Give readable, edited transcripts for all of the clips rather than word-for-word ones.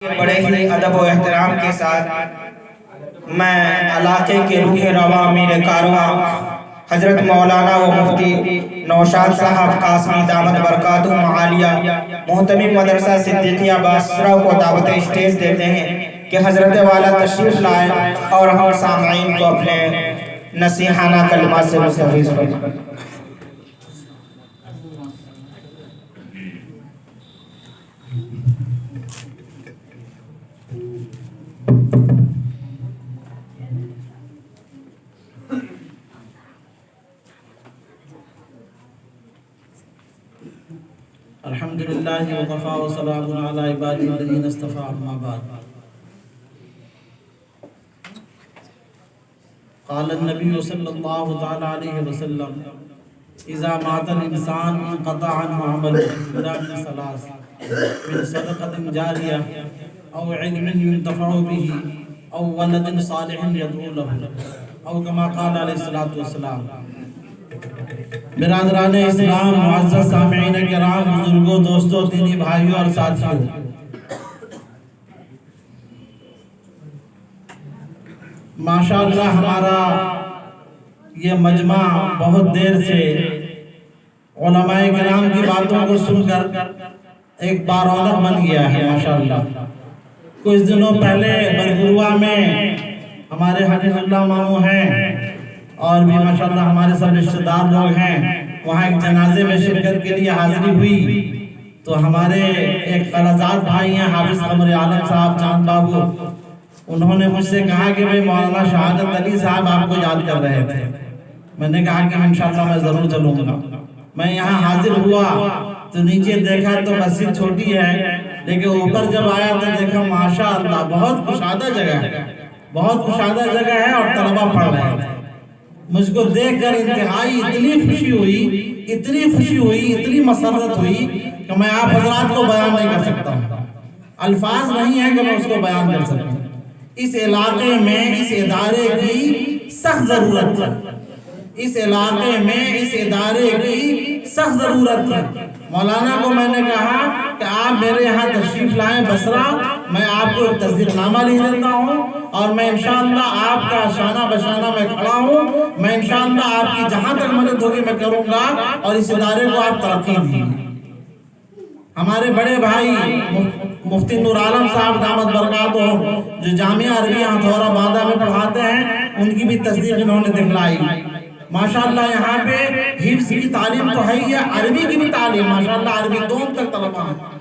بڑے ہی ادب و احترام کے ساتھ میں علاقے کے روح رواں میر کارواں حضرت مولانا و مفتی نوشاد صاحب قاسمی دامت برکاتہ عالیہ محتمم مدرسہ صدیقیہ باسرہ کو دعوت اسٹیج دیتے ہیں کہ حضرت والا تشریف لائیں اور ہم سامعین کو اپنے نصیحانہ کلمات سے مستفیض کریں۔ الحمدللہ وقفا وسلام علی عبادی الذین اصطفیٰ اما بعد۔ قال النبی صلی اللہ تعالی علیہ وسلم اذا مات الانسان انقطع عنہ عمله الا من ثلاث من صدقة جاریہ او علم ينتفع به او ولد صالح يدعو له او کما قال علیہ السلام۔ برادران اسلام، معزز سامعین کرام، بزرگوں، دوستوں، دینی بھائیوں اور ساتھیوں، ماشاءاللہ ہمارا یہ مجمع بہت دیر سے علماء کرام کی باتوں کو سن کر ایک بار رونق بن گیا ہے ماشاءاللہ۔ کچھ دنوں پہلے برگروا میں ہمارے حافظ اللہ ماموں ہیں اور بھی ماشاءاللہ ہمارے سب رشتہ دار لوگ ہیں، وہاں ایک جنازے میں شرکت کے لیے حاضری ہوئی تو ہمارے ایک خلازات بھائی ہیں حافظ قمر عالم صاحب چاند بابو، انہوں نے مجھ سے کہا کہ بھئی مولانا شہادت علی صاحب آپ کو یاد کر رہے تھے۔ میں نے کہا کہ انشاءاللہ میں ضرور چلوں گا۔ میں یہاں حاضر ہوا تو نیچے دیکھا تو مسجد چھوٹی ہے، لیکن اوپر جب آیا تو دیکھا ماشاءاللہ بہت کشادہ جگہ ہے، بہت کشادہ جگہ ہے اور طلبہ پڑھ رہے تھے۔ مجھ کو دیکھ کر انتہائی اتنی خوشی ہوئی، اتنی مسرت ہوئی کہ میں آپ حضرات کو بیان نہیں کر سکتا ہوں، الفاظ نہیں ہیں کہ میں اس کو بیان کر سکتا ہوں۔ اس علاقے میں اس ادارے کی سخت ضرورت ہے، اس علاقے میں اس ادارے کی سخت ضرورت ہے۔ مولانا کو میں نے کہا کہ آپ میرے یہاں تشریف لائیں بصرہ، میں آپ کو ایک تصدیق نامہ لکھ دیتا ہوں اور میں انشاءاللہ آپ کا شانہ بشانہ میں کھڑا ہوں، میں انشاءاللہ آپ کی جہاں تک مدد ہوگی میں کروں گا اور اس ادارے کو آپ ترقی دیجیے۔ ہمارے بڑے بھائی مفتی نور عالم صاحب دامت برکاتہ جو جامعہ عربیہ ہتھورا باندہ میں پڑھاتے ہیں، ان کی بھی تصدیق انہوں نے دکھلائی۔ ماشاءاللہ یہاں پہ حفظ کی تعلیم تو ہے ہی ہے، عربی کی بھی تعلیم ماشاءاللہ عربی دوم تک طلبہ ہیں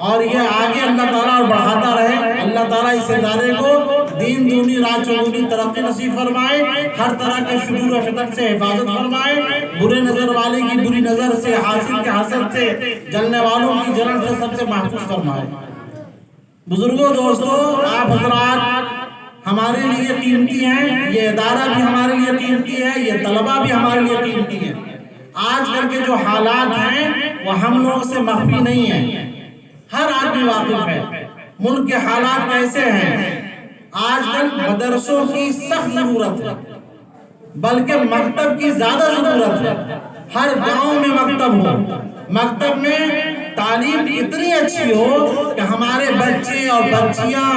اور یہ آگے اللہ تعالیٰ اور بڑھاتا رہے۔ اللہ تعالیٰ اس ادارے کو دین دونی رات چگونی ترقی نصیب فرمائے، ہر طرح کے شرور و فتن سے حفاظت فرمائے، برے نظر والے کی بری نظر سے، حاسد کے حسد سے، جلنے والوں کی جلن سے سب سے محفوظ فرمائے۔ بزرگوں، دوستوں، آپ حضرات ہمارے لیے قیمتی ہیں، یہ ادارہ بھی ہمارے لیے قیمتی ہے، یہ طلبہ بھی ہمارے لیے قیمتی ہیں۔ آج کل کے جو حالات ہیں وہ ہم لوگ سے مخفی نہیں ہیں، ہر آدمی واقف ہے۔ ملک کے حالات کیسے ہیں؟ آج کل مدرسوں کی سخت ضرورت ہے، بلکہ مکتب کی زیادہ ضرورت ہے۔ ہر گاؤں میں مکتب ہو، مکتب میں تعلیم اتنی اچھی ہو کہ ہمارے بچے اور بچیاں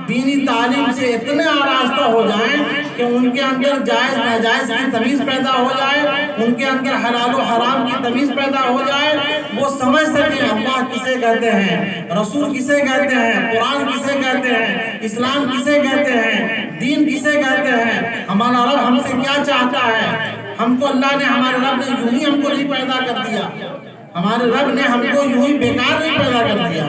دینی تعلیم سے اتنے آراستہ ہو جائیں کہ ان کے اندر جائز ناجائز کی تمیز پیدا ہو جائے، ان کے اندر حلال و حرام کی تمیز پیدا ہو جائے، وہ سمجھ سکیں اللہ کسے کہتے ہیں، رسول کسے کہتے ہیں، قرآن کسے کہتے ہیں، اسلام کسے کہتے ہیں، دین کسے کہتے ہیں، ہمارا رب ہم سے کیا چاہتا ہے۔ ہم کو اللہ نے، ہمارے رب نے یوں ہی ہم کو نہیں پیدا کر دیا، ہمارے رب نے ہم کو یوں ہی بیکار نہیں پیدا کر دیا۔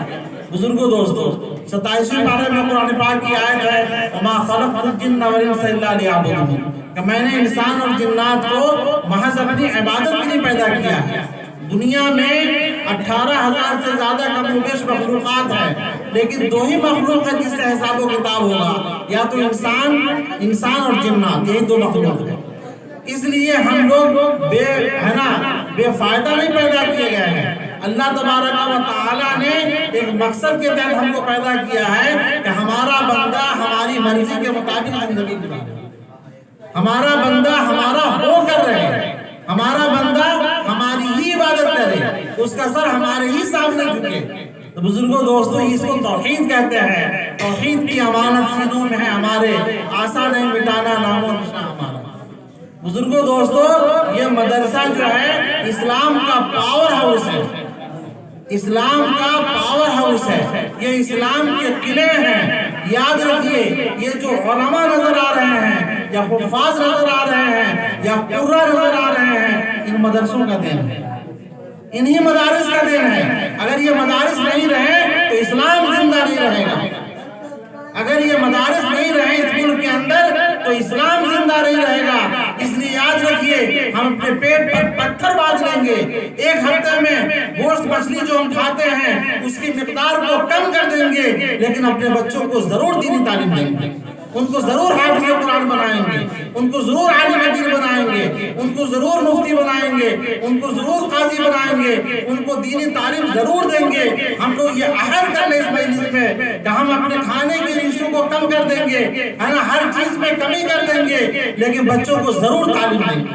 بزرگوں، دوستوں، 27ویں پارے میں قرآن پاک کی آیت ہے وَمَا خَلَقْتُ الْجِنَّ وَالْإِنسَ إِلَّا لِيَعْبُدُونِ کہ میں نے انسان اور جنات کو محض اپنی عبادت کے لیے پیدا کیا ہے۔ دنیا میں 18,000 سے زیادہ کم و بیش مخلوقات ہیں، لیکن دو ہی مخلوق ہے جس سے حساب و کتاب ہوگا، یا تو انسان اور جنات، یہی دو مخلوق ہیں۔ اس لیے ہم لوگ بے فائدہ نہیں پیدا کیے گئے ہیں۔ اللہ تبارک و تعالیٰ نے ایک مقصد کے تحت ہم کو پیدا کیا ہے کہ ہمارا بندہ ہماری مرضی کے مطابق زندگی گزارے، ہمارا بندہ ہمارا ہو کر رہے، ہمارا بندہ ہماری ہی عبادت کرے، اس کا سر ہمارے ہی سامنے جھکے۔ تو بزرگوں دوستوں اس کو توحید کہتے ہیں. توحید کی امانت سینوں میں ہے ہمارے, آسان ہے مٹانا نام و نشان ہمارا. بزرگوں دوستوں یہ مدرسہ جو ہے اسلام کا پاور ہاؤس ہے, اسلام کا پاور ہاؤس ہے, یہ اسلام کے قلعے ہیں. یاد رکھیے یہ جو علماء نظر آ رہے ہیں یا حفاظ نظر آ رہے ہیں یا قرہ نظر آ رہے ہیں, ان مدرسوں کا دین ہے, انہی مدارس کا دین ہے. اگر یہ مدارس نہیں رہے تو اسلام زندہ نہیں رہے گا. اگر یہ مدارس نہیں رہے اس ملک کے اندر تو اسلام زندہ نہیں رہے گا. اس لیے یاد رکھیے ہم اپنے پیٹ پر پتھر باندھ لیں گے, ایک ہفتے میں گوشت مچھلی جو ہم کھاتے ہیں اس کی مقدار کو کم کر دیں گے, لیکن اپنے بچوں کو ضرور دینی تعلیم دیں گے, ان کو ضرور حافظ قرآن بنائیں گے, ان کو ضرور عالم دین بنائیں گے, ان کو ضرور مفتی بنائیں گے, ان کو ضرور قاضی بنائیں گے, ان کو دینی تعلیم ضرور دیں گے. ہم لوگ یہ عہد کر لیں اس مجلس میں کہ ہم اپنے کھانے کے ریشوں کو کم کر دیں گے, ہے نا, ہر چیز میں کمی کر دیں گے, لیکن بچوں کو ضرور تعلیم دیں گے.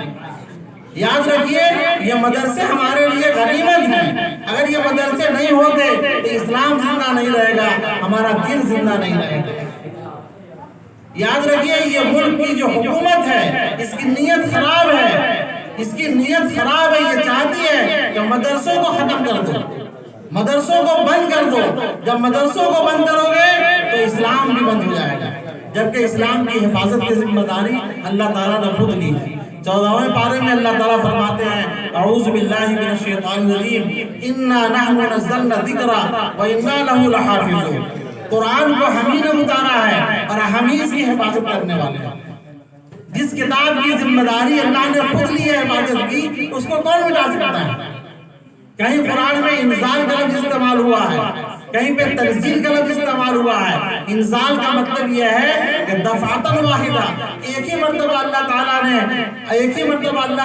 یاد رکھیے یہ مدرسے ہمارے لیے غنیمت ہیں. اگر یہ مدرسے نہیں ہوتے تو اسلام زندہ نہیں رہے گا, ہمارا دین زندہ نہیں رہے گا. یاد رکھیے یہ ملک کی جو حکومت ہے اس کی نیت خراب ہے, اس کی نیت خراب ہے. یہ چاہتی ہے کہ مدرسوں کو ختم کر دو, مدرسوں کو بند کر دو. جب مدرسوں کو بند کرو گے تو اسلام بھی بند ہو جائے گا, جبکہ اسلام کی حفاظت کی ذمہ داری اللہ تعالیٰ نے خود لی ہے. 14ویں پارے میں اللہ تعالیٰ فرماتے ہیں اعوذ باللہ من الشیطان الرجیم انا نحن نزلنا الذکر وانا لہ لحافظون. قرآن کو ہم ہی نے اتارا ہے اور ہم ہی اس کی حفاظت کرنے والے ہیں. جس کتاب کی ذمہ داری اللہ نے خود لی ہے حفاظت کی, اس کو کون مٹا سکتا ہے؟ کہیں قرآن میں انزال کا لفظ استعمال ہوا ہے, کہیں پہ تنزیل کا لفظ استعمال ہوا ہے. انزال کا مطلب یہ ہے کہ دفعتاً واحدہ, ایک ہی مرتبہ اللہ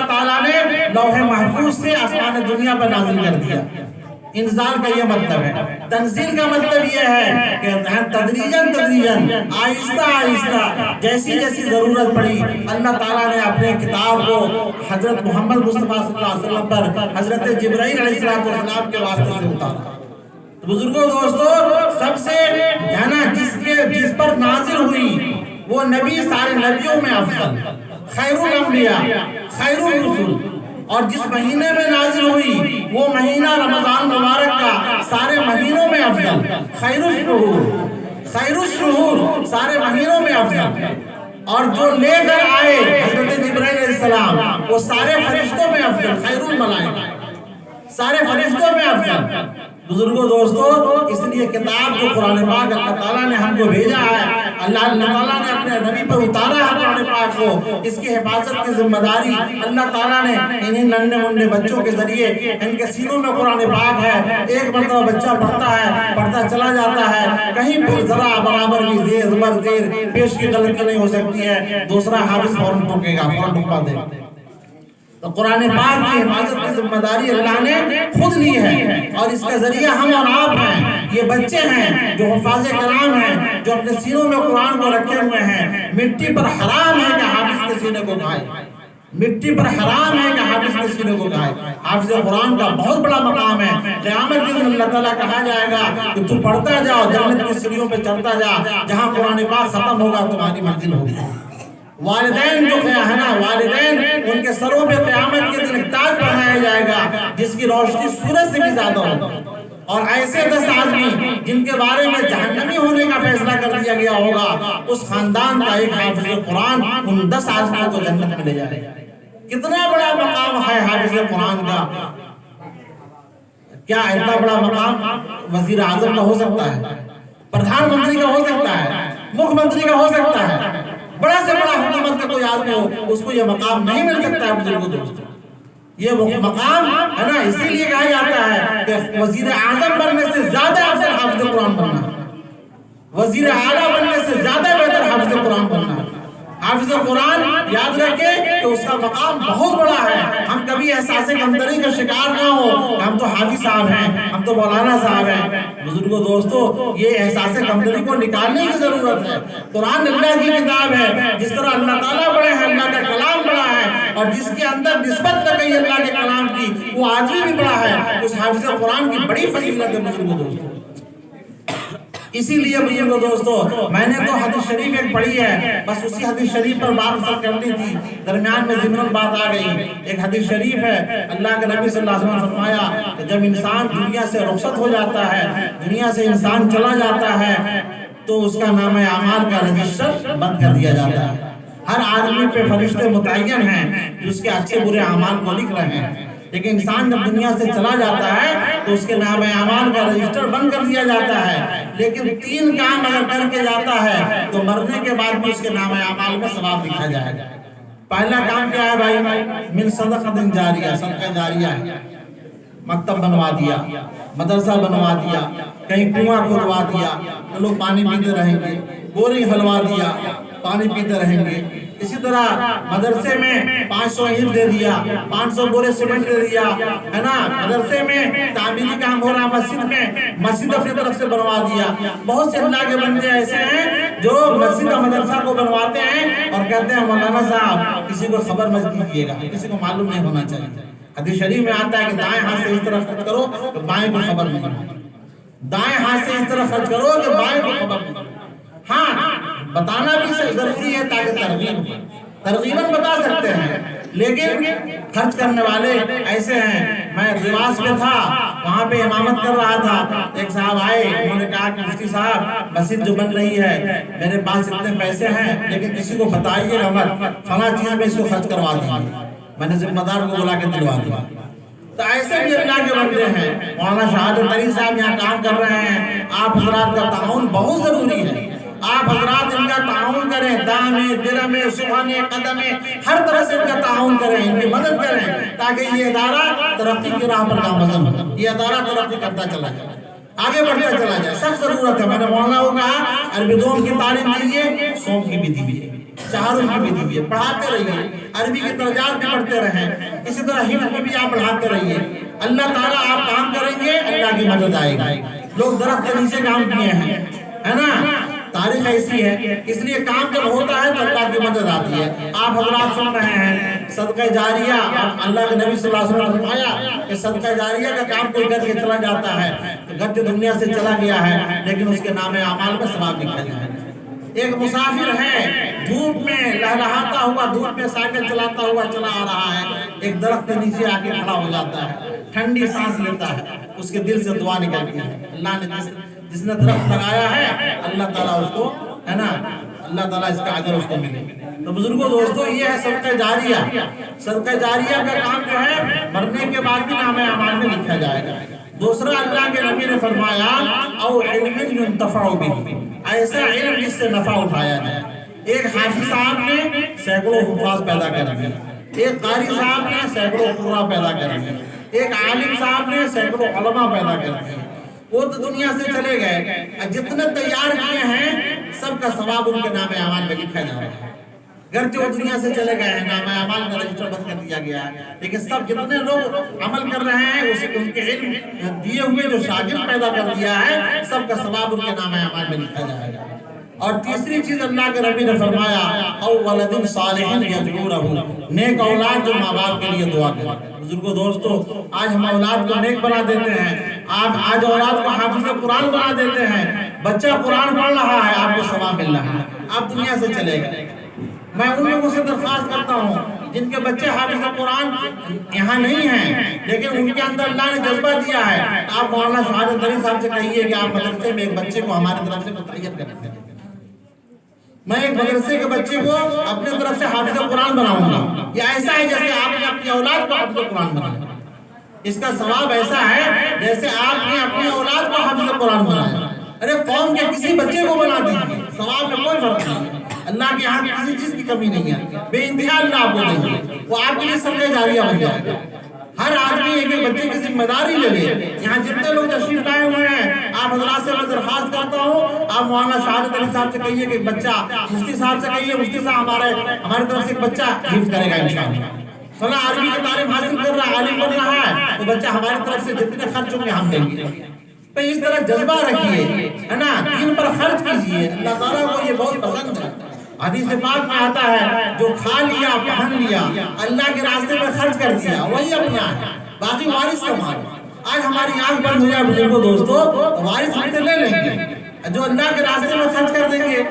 تعالیٰ نے لوح محفوظ سے آسمان دنیا پر نازل کر دیا. انزال کا یہ مطلب ہے. تنزیل کا مطلب یہ ہے کہ تدریجاً آہستہ آہستہ جیسی جیسی ضرورت پڑی اللہ تعالیٰ نے اپنے کتاب کو حضرت محمد مصطفیٰ صلی اللہ علیہ وسلم پر حضرت جبرائیل علیہ السلام کے واسطے سے اتارا. بزرگوں دوستو سب سے ہے نا جس پر نازل ہوئی وہ نبی سارے نبیوں میں افضل, خیر الانبیاء, خیر الرسل. اور جس مہینے میں نازل ہوئی وہ مہینہ رمضان مبارک کا سارے مہینوں میں افضل, خیر الشہور سارے مہینوں میں افضل. اور جو لے کر آئے حضرت جبرائیل علیہ السلام وہ سارے فرشتوں میں افضل, خیر الملائکہ, سارے فرشتوں میں افضل. بزرگوں دوستو اس لیے کتاب جو قرآن پاک اللہ تعالیٰ نے ہم کو بھیجا ہے, اللہ تعالیٰ نے اپنے نبی پر اتارا ہے قرآن پاک کو, اس کی حفاظت کی ذمہ داری اللہ تعالیٰ نے انہیں ننھے منھے بچوں کے ذریعے ان کے سینوں میں قرآن پاک ہے. ایک مرتبہ بچہ پڑھتا چلا جاتا ہے, کہیں پر ذرا برابر کی زیر زبر زیر پیش کی غلطی نہیں ہو سکتی ہے, دوسرا حافظ فوراً ٹوکے گا, فوراً ٹوکا دے. تو قرآن پاک کی حفاظت کی ذمہ داری اللہ نے خود لی ہے, اور اس کا ذریعہ ہم اور آپ ہیں. یہ بچے ہیں جو حفاظ کرام ہیں, جو اپنے سینوں میں قرآن کو رکھے ہوئے ہیں. مٹی پر حرام ہے کہ حافظ کے سینے کو کھائے, مٹی پر حرام ہے کہ حافظ کے سینے کو کھائے. حافظ قرآن کا بہت بڑا مقام ہے. قیامت کے دن اللہ تعالیٰ کہا جائے گا کہ تو پڑھتا جاؤ, جنت کی سیڑھیوں پہ چڑھتا جا, جہاں قرآن پاک ختم ہوگا تمہاری منزل ہوگی. والدین جو ہے نا, والدین ان کے سروں پہ قیامت کے دن ایک تاج پہنایا جائے گا جس کی روشنی سورج سے بھی زیادہ ہوگی. اور ایسے 10 آدمی جن کے بارے میں جہنمی ہونے کا فیصلہ کر دیا گیا ہوگا, اس خاندان کا ایک حافظ قرآن ان 10 آدمیوں کو جنت میں لے جائے گا. کتنا بڑا مقام ہے حافظ قرآن کا. کیا اتنا بڑا مقام وزیر اعظم کا ہو سکتا ہے, پردھان منتری کا ہو سکتا ہے, مکھ منتری کا ہو سکتا ہے, بڑا سے بڑا حکومت کا کوئی آدمی ہو اس کو یہ مقام نہیں مل سکتا ہے. بزرگوں دوستو یہ مقام ہے نا, اسی لیے کہا جاتا ہے کہ وزیر اعظم بننے سے زیادہ افضل حافظ قرآن بننا, وزیر اعلیٰ بننے سے زیادہ بہتر حافظ قرآن بننا. حافظ قرآن یاد رکھے کہ اس کا مقام بہت بڑا ہے. ہم کبھی احساس کمتری کا شکار نہ ہو کہ ہم تو حافظ صاحب ہیں, ہم تو مولانا صاحب ہیں. بزرگوں دوستو یہ احساس کمتری کو نکالنے کی ضرورت ہے. قرآن اللہ کی کتاب ہے, جس طرح اللہ تعالیٰ بڑے ہیں, اللہ کا کلام بڑا ہے, اور جس کے اندر نسبت نہ کہی اللہ کے کلام کی وہ آدمی بھی بڑا ہے. اس حافظ قرآن کی بڑی فضیلت ہے. بزرگوں دوستو اسی لیے بزرگو دوستو میں نے تو حدیث شریف ایک پڑھی ہے، بس اسی حدیث شریف پر بات اثر کرنی تھی، درمیان میں ضمن بات آ گئی۔ ایک حدیث شریف ہے، اللہ کے نبی صلی اللہ علیہ وسلم نے فرمایا کہ جب انسان دنیا سے رخصت ہو جاتا ہے، دنیا سے انسان چلا جاتا ہے، تو اس کا نام اعمال کا رجسٹر بند کر دیا جاتا ہے۔ ہر آدمی پہ فرشتے متعین ہیں جو اس کے اچھے برے اعمال کو لکھ رہے ہیں، لیکن انسان جب دنیا سے چلا جاتا ہے تو اس کے نام اعمال کا رجسٹر بند کر دیا جاتا ہے، لیکن 3 کام اگر کر کے جاتا ہے تو مرنے کے بعد بھی اس کے نام اعمال میں ثواب لکھا جائے گا۔ پہلا کام کیا ہے بھائی؟ من صدقۃ جاریہ، صدقہ جاریہ، مکتب بنوا دیا، مدرسہ بنوا دیا، کہیں کنواں کھدوا دیا تو لوگ پانی پیتے رہیں گے، بورنگ کھلوا دیا، پانی پیتے رہیں گے۔ اسی طرح مدرسے میں 500 اینٹ دے دیا، 500 بورے سیمنٹ دے دیا، ہے نا، مدرسے میں تعمیری کام ہو رہا، مسجد میں مسجد اپنی طرف سے بنوا دیا۔ بہت سے اللہ کے بندے ایسے ہیں جو مسجد اور مدرسہ کو بنواتے ہیں اور کہتے ہیں مولانا صاحب کسی کو خبر مت کیجیے گا، کسی کو معلوم نہیں ہونا چاہیے۔ حدیث شریف میں آتا ہے کہ دائیں ہاتھ سے اس طرح خرچ کرو کہ بائیں کو خبر نہیں ہو، دائیں ہاتھ سے اس طرح خرچ کرو کہ بائیں کو خبر نہیں ہو۔ ہاں بتانا بھی ضروری ہے تاکہ ترغیباً بتا سکتے ہیں، لیکن خرچ کرنے والے ایسے ہیں۔ میں رواس میں تھا، وہاں پہ امامت کر رہا تھا، ایک صاحب آئے، انہوں نے کہا کہ مفتی صاحب مسجد جو بن رہی ہے میرے پاس اتنے پیسے ہیں لیکن کسی کو بتائیے گا مت، فلاں چیز میں اس کو خرچ کروا دیجیے۔ میں نے ذمہ دار کو بلا کے دلوا دیا۔ تو ایسے بھی اللہ کے بندے ہیں۔ مولانا شہادت علی صاحب یہاں کام کر رہے ہیں، آپ حضرات کا تعاون بہت ضروری ہے۔ آپ حضرات ان کا تعاون کریں، داں میں، درہ میں، صبح میں، قدم میں، ہر طرح سے ان کا تعاون کریں، ان کی مدد کریں تاکہ یہ ادارہ ترقی کی راہ پر گامزن ہو، یہ ادارہ ترقی کرتا چلا جائے، آگے بڑھتا چلا جائے۔ سخت ضرورت ہے۔ میں نے مولانا کو کہا عربی دوم کی تعلیم دیجیے، سوم کی بھی دیجیے، چہاروں کی بھی دیجیے، پڑھاتے رہیے، عربی کی درجات بھی پڑھتے رہیں، اسی طرح حفظ کی بھی آپ پڑھاتے رہیے۔ اللہ تعالیٰ آپ کام کریں گے، اللہ کی مدد آئے گی۔ لوگ درخت کے نیچے کام کیے ہیں، ہے نا، تاریخ ایسی ہے، اس لیے کام جب ہوتا ہے تو اللہ کی مدد آتی ہے۔ آپ حضرات سن رہے ہیں صدقہ جاریہ، اللہ کے نبی صلی اللہ علیہ وسلم نے فرمایا کہ صدقہ جاریہ کا کام کوئی کر کے چلا جاتا ہے تو گھر دنیا سے چلا گیا ہے لیکن اس کے نام اعمال میں ثواب لکھا جائے گا۔ ایک مسافر ہے، دھوپ میں لہلہاتا ہوا، دھوپ میں سائیکل چلاتا ہوا چلا آ رہا ہے، ایک درخت کے نیچے آ کے کھڑا ہو جاتا ہے، ٹھنڈی سانس لیتا ہے، اس کے دل سے دعا نکلتی ہے، اللہ نے جس نے درخت لگایا ہے اللہ تعالیٰ اس کو، ہے نا، اللہ تعالیٰ اس کا اجر اس کو ملے۔ تو بزرگوں دوستو یہ ہے صدقہ جاریہ۔ صدقہ جاریہ کا کام جو ہے مرنے کے بعد بھی نام اعمال میں لکھا جائے گا۔ دوسرا اللہ کے نبی نے فرمایا او علم ينتفع به، ایسا علم جس سے نفع اٹھایا جائے۔ ایک حافظ صاحب نے سینکڑوں حفاظ پیدا کر دیے، ایک قاری صاحب نے سینکڑوں قراء پیدا کر دیے، ایک عالم صاحب نے سینکڑوں علماء پیدا کر دیے۔ وہ تو دنیا سے چلے گئے، جتنے تیار کیے ہیں سب کا ثواب ان کے نام اعمال میں لکھا جا رہا ہے۔ گرچہ وہ دنیا سے چلے گئے ہیں، نام اعمال کا رجسٹر بند کر دیا گیا ہے، لیکن سب جتنے لوگ عمل کر رہے ہیں اسے ان کے علم دیے ہوئے جو شاگرد پیدا کر دیا ہے سب کا ثواب ان کے نام اعمال میں لکھا جائے گا۔ اور تیسری چیز اللہ کے نبی نے فرمایا او ولد صالح یدعو لہ، نیک اولاد جو ماں باپ کے لیے دعا کرے۔ بزرگوں دوستو آج ہم اولاد کو نیک بنا دیتے ہیں، آپ آج اولاد کو حافظ قرآن بنا دیتے ہیں، بچہ قرآن پڑھ رہا ہے آپ کو ثواب مل رہا ہے، آپ دنیا سے چلے گئے۔ میں ان لوگوں سے درخواست کرتا ہوں جن کے بچے حافظ قرآن یہاں نہیں ہیں لیکن ان کے اندر اللہ نے جذبہ دیا ہے، آپ مولانا شہادت علی صاحب سے کہیے کہ آپ مدرسے میں ایک بچے کو ہماری طرف سے متعین کریں۔ میں ایک مدرسے کے بچے کو اپنے طرف سے حافظ قرآن بناؤں گا، یہ ایسا ہے جیسے آپ نے اپنی اولاد کو حافظ قرآن بنایا، اس کا ثواب ایسا ہے جیسے آپ نے اپنی اولاد کو حافظ قرآن بنایا۔ ارے قوم کے کسی بچے کو بنا دیجیے، ثواب میں کوئی فرق نہیں ہے، اللہ کے یہاں کسی چیز کی کمی نہیں ہے، بے انتہا اللہ آپ کو دیں گے، وہ آپ کے لیے صدقہ جاریہ بن جائے گا۔ ہر آدمی ایک بچے کی ذمہ داری لے لے۔ یہاں جتنے لوگ تشریف لائے ہوئے ہیں آپ حضرات سے میں درخواست کرتا ہوں، آپ مولانا شہادت علی صاحب سے کہیے کہ بچہ، مفتی صاحب سے کہیے مفتی صاحب ہمارے طرف سے ایک بچہ حفظ کرے گا انشاءاللہ، فلاں عربی کی تعلیم حاصل کر رہا ہے، عالم بن رہا ہے، وہ بچہ ہماری طرف سے جتنے خرچ ہوں گے ہم دیں گے۔ تو اس طرح جذبہ رکھیے، ہے نا، دین پر خرچ کیجیے، اللہ تعالیٰ کو یہ بہت پسند ہے۔ حدیث پاک میں آتا ہے جو کھا لیا پہن لیا اللہ کے راستے میں خرچ کر دیا وہی اپنا ہے، باقی وارث کا مال۔ آج ہماری آنکھ بند ہو جائے بزرگوں دوستو تو وارث ہم سے لے لیں گے، جو اللہ کے راستے میں خرچ کر دیں گے،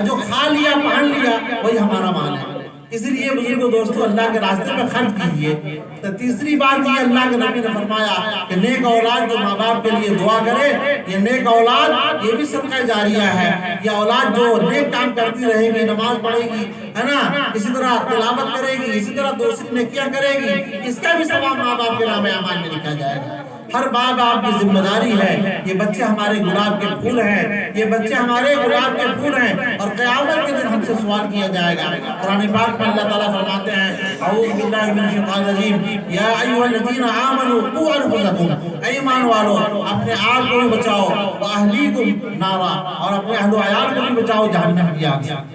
جو کھا لیا پہن لیا وہی ہمارا مال ہے۔ اس لیے بزرگوں دوستو اللہ کے راستے میں خرچ کیجئے۔ تو تیسری بات یہ اللہ کے نبی نے فرمایا کہ نیک اولاد جو ماں باپ کے لیے دعا کرے، یہ نیک اولاد یہ بھی صدقہ جاریہ ہے۔ یہ اولاد جو نیک کام کرتی رہے گی، نماز پڑھے گی، ہے نا، اسی طرح تلاوت کرے گی، اسی طرح دوسری نیکیاں کرے گی، اس کا بھی ثواب ماں باپ کے نام اعمال میں لکھا جائے گا۔ ہر ماں باپ کی ذمہ داری ہے، یہ بچے ہمارے گلاب کے پھول ہیں، یہ بچے ہمارے گلاب کے پھول ہیں، اور قیامت کے دن ہم سے سوال کیا جائے گا۔ قرآن پاک میں اللہ تعالیٰ فرماتے ہیں اعوذ باللہ من الشیطان الرجیم یا ایھا الذین آمنوا قوا انفسکم، اے ایمان والو اپنے آپ کو بھی بچاؤ، واہلیکم نارا، اور اپنے اہل و عیال کو بھی بچاؤ جہنم کی آگ سے۔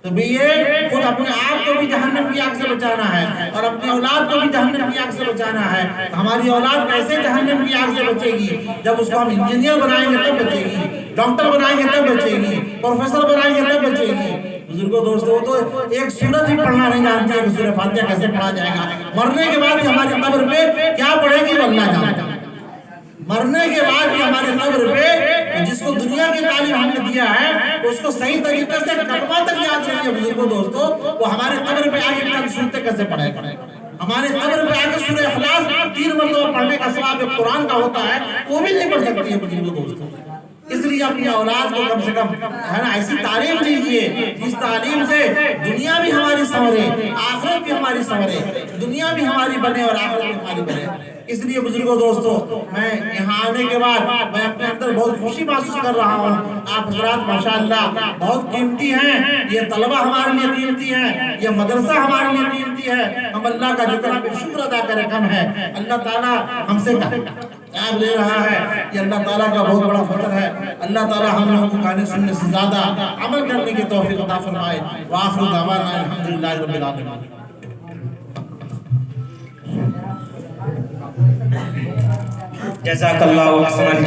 تو بھی یہ خود اپنے آپ کو بھی جہنم کی آگ سے بچانا ہے اور اپنی اولاد کو بھی جہنم کی آگ سے بچانا ہے۔ ہماری اولاد کیسے جہنم کی آگ سے بچے گی؟ جب اس کو ہم انجینئر بنائیں گے تب بچے گی، ڈاکٹر بنائیں گے تب بچے گی، پروفیسر بنائیں گے تب بچے گی۔ بزرگوں دوستوں تو ایک سورت ہی پڑھنا نہیں جانتی ہے کہ سورہ فاتحہ کیسے پڑھا جائے گا۔ مرنے کے بعد ہماری قبر پہ کیا پڑھے گی وہ اللہ جانتا ہے۔ مرنے کے بعد بھی ہمارے قبر پہ جس کو دنیا کی تعلیم ہم نے دیا ہے اس کو صحیح طریقے سے کلمہ تک یاد رہی ہے بزرگوں دوستوں، وہ ہمارے قبر پہ آگے چند سورتیں کیسے پڑھے گا؟ ہمارے قبر پہ آگے سورہ اخلاص 3 مرتبہ پڑھنے کا ثواب جو قرآن کا ہوتا ہے وہ بھی نہیں پڑھ سکتی ہے بزرگوں دوستوں۔ اس لیے اپنی اولاد کو کم سے کم ہے نا ایسی تعلیم دیجیے جس تعلیم سے دنیا بھی ہماری سنورے، آخرت بھی ہماری سنورے، دنیا بھی ہماری بنے اور آخرت بھی ہماری بنے۔ اس لیے بزرگوں دوستو میں یہاں آنے کے بعد میں اپنے اندر بہت خوشی محسوس کر رہا ہوں۔ آپ حضرات ماشاءاللہ بہت قیمتی ہیں، یہ طلبہ ہمارے لیے قیمتی ہیں، یہ مدرسہ ہمارے لیے قیمتی ہے۔ ہم اللہ کا جتنا بھی شکر ادا کرے کم ہے۔ اللہ تعالیٰ ہم سے کام لے رہا ہے، یہ اللہ تعالیٰ کا بہت بڑا فضل ہے۔ اللہ تعالیٰ ہم لوگوں کو کہنے سننے سے زیادہ عمل کرنے کی توفیق عطا فرمائے۔ وآخر دعوانا الحمدللہ رب العالمین۔ جزاک اللہ احسن